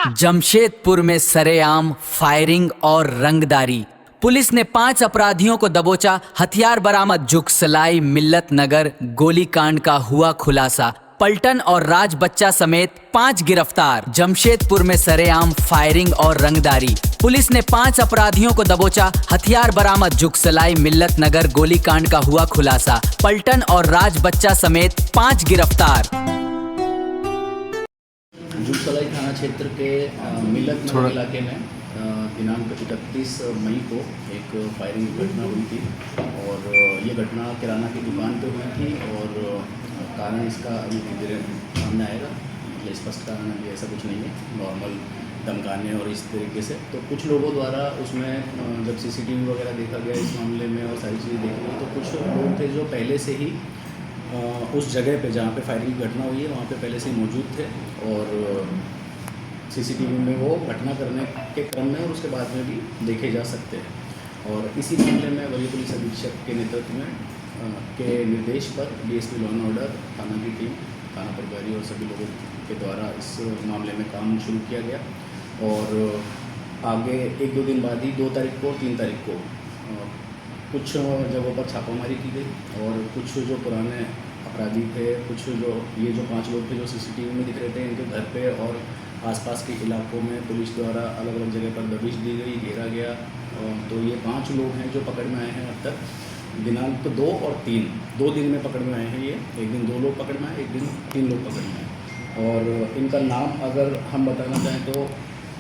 जमशेदपुर में सरेआम फायरिंग और रंगदारी। पुलिस ने 5 अपराधियों को दबोचा, हथियार बरामद। जुगसलाई मिल्लत नगर गोलीकांड का हुआ खुलासा। पलटन और राज बच्चा समेत 5 गिरफ्तार। जमशेदपुर में सरेआम फायरिंग और रंगदारी। पुलिस ने 5 अपराधियों को दबोचा, हथियार बरामद। जुगसलाई मिल्लत नगर गोलीकांड का हुआ खुलासा। पलटन और राज बच्चा समेत 5 गिरफ्तार। जुगसलाई थाना क्षेत्र के मिल्लत नगर इलाके में दिनांक 31 मई को एक फायरिंग घटना हुई थी और ये घटना किराना की दुकान पे हुई थी और कारण इसका अभी धीरे सामने आएगा। ये स्पष्ट कारण अभी ऐसा कुछ नहीं है, नॉर्मल धमकाने और इस तरीके से। तो कुछ लोगों द्वारा उसमें जब सीसीटीवी वगैरह देखा गया इस मामले में और सारी चीज़ें देखी गई तो कुछ लोग थे जो पहले से ही उस जगह पे जहाँ पे फायरिंग की घटना हुई है वहाँ पे पहले से मौजूद थे और सीसीटीवी में वो घटना करने के क्रम में और उसके बाद में भी देखे जा सकते हैं। और इसी मामले में वरीय पुलिस अधीक्षक के नेतृत्व में के निर्देश पर डीएसपी लॉ एंड ऑर्डर थाना की टीम, थाना प्रभारी और सभी लोगों के द्वारा इस मामले में काम शुरू किया गया और आगे 1-2 दिन बाद ही 2 तारीख को 3 तारीख को कुछ जगहों पर छापामारी की गई और कुछ जो पुराने अपराधी थे, कुछ ये जो 5 लोग थे जो सीसीटीवी में दिख रहे थे, इनके घर पे और आसपास के इलाकों में पुलिस द्वारा अलग अलग जगह पर दबिश दी गई, घेरा गया। तो ये 5 लोग हैं जो पकड़ में आए हैं अब तक। दिनांक 2 और 3 2 दिन में पकड़ में आए हैं ये। एक दिन 2 लोग पकड़ में आए, एक दिन 3 लोग पकड़ में आए। और इनका नाम अगर हम बताना चाहें तो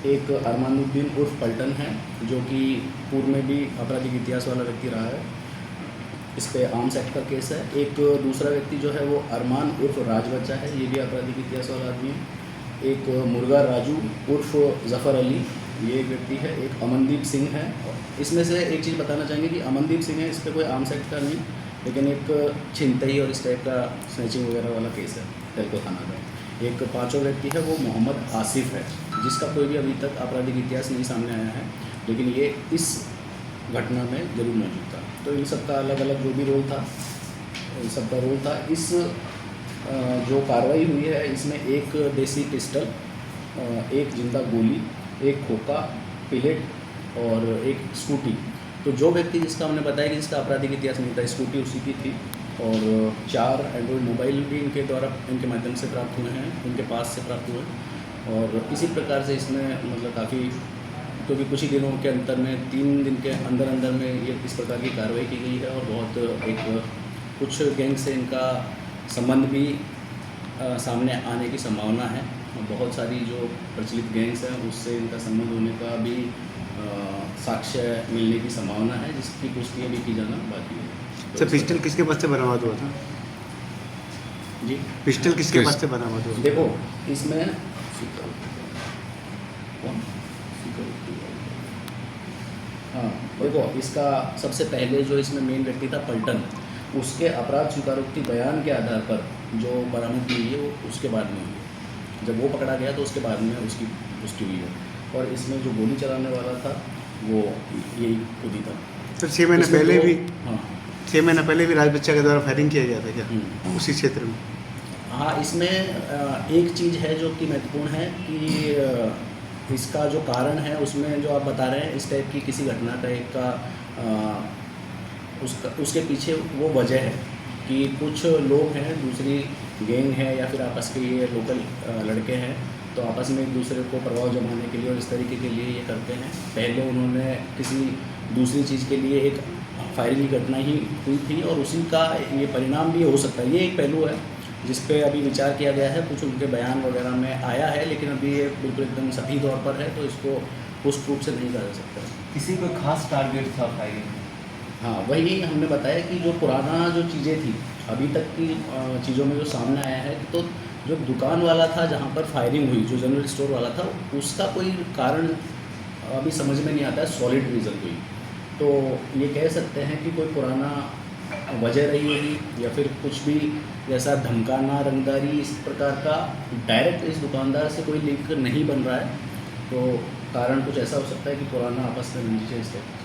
एक अरमानुद्दीन उर्फ पलटन है जो कि पूर्व में भी आपराधिक इतिहास वाला व्यक्ति रहा है, इस पे आर्म्स एक्ट का केस है। एक दूसरा व्यक्ति जो है वो अरमान उर्फ राज बच्चा है, ये भी आपराधिक इतिहास वाला आदमी है। एक मुर्गा राजू उर्फ ज़फ़र अली, ये एक व्यक्ति है। एक अमनदीप सिंह है। इसमें से एक चीज़ बताना चाहेंगे कि अमनदीप सिंह है, इस पर कोई आर्म्स एक्ट का नहीं, लेकिन एक छिनतई और इस टाइप का स्नैचिंग वगैरह वाला केस है तेलको थाना का। एक 5वां व्यक्ति है वो मोहम्मद आसिफ है, जिसका कोई भी अभी तक आपराधिक इतिहास नहीं सामने आया है, लेकिन ये इस घटना में जरूर मौजूद था। तो इन सब का अलग अलग जो भी रोल था, इन सब का रोल था। इस जो कार्रवाई हुई है इसमें एक देसी पिस्टल, एक जिंदा गोली, एक खोखा, पिलेट और एक स्कूटी। तो जो व्यक्ति जिसका हमने बताया कि जिसका आपराधिक इतिहास नहीं था, स्कूटी उसी की थी। और 4 एंड्रॉयड मोबाइल भी इनके द्वारा, इनके माध्यम से प्राप्त हुए हैं, इनके पास से प्राप्त हुए हैं। और इसी प्रकार से इसमें मतलब काफ़ी, क्योंकि कुछ ही दिनों के अंतर में 3 दिन के अंदर अंदर में ये इस प्रकार की कार्रवाई की गई है और बहुत कुछ गैंग से इनका संबंध भी सामने आने की संभावना है। बहुत सारी जो प्रचलित गैंग्स हैं उससे इनका संबंध होने का भी साक्ष्य मिलने की संभावना है, जिसकी पुष्टि अभी की जाना बाकी है। सर, पिस्टल किसके पास से बरामद हुआ था जी? पिस्टल किसके पास से बरामद हुआ? देखो इसमें हाँ, देखो इसका सबसे पहले जो इसमें मेन व्यक्ति था पलटन, उसके अपराध स्वीकारोक्ति बयान के आधार पर जो बरामदगी हुई है वो उसके बाद में हुई है। जब वो पकड़ा गया तो उसके बाद में उसकी पुष्टि हुई है। और इसमें जो गोली चलाने वाला था वो यही खुद ही था। सर, 6 महीने पहले भी, हाँ 6 महीने पहले भी राज बच्चा के द्वारा फायरिंग किया गया था क्या उसी क्षेत्र में? हाँ, इसमें एक चीज़ है जो कि महत्वपूर्ण है कि इसका जो कारण है उसमें जो आप बता रहे हैं इस टाइप की किसी घटना का एक का उसके पीछे वो वजह है कि कुछ लोग हैं, दूसरी गैंग है या फिर आपस के ये लोकल लड़के हैं, तो आपस में एक दूसरे को प्रभाव जमाने के लिए और इस तरीके के लिए ये करते हैं। पहले उन्होंने किसी दूसरी चीज़ के लिए एक फायरिंग की घटना ही हुई थी और उसी का ये परिणाम भी हो सकता है। ये एक पहलू है जिस पे अभी विचार किया गया है, कुछ उनके बयान वगैरह में आया है, लेकिन अभी ये बिल्कुल एकदम सही तौर पर है, तो इसको पुष्ट रूप से नहीं कहा जा सकता। किसी को खास टारगेट था फायरिंग? हाँ, वही हमने बताया कि जो पुराना जो चीज़ें थी अभी तक की चीज़ों में जो सामने आया है, तो जो दुकान वाला था जहाँ पर फायरिंग हुई, जो जनरल स्टोर वाला था, उसका कोई कारण अभी समझ में नहीं आता है, सॉलिड रीज़न कोई। तो ये कह सकते हैं कि कोई पुराना वजह रही होगी या फिर कुछ भी जैसा धमकाना, रंगदारी, इस प्रकार का डायरेक्ट इस दुकानदार से कोई लिंक नहीं बन रहा है, तो कारण कुछ ऐसा हो सकता है कि पुराना आपस में रंजिश है इस टाइप।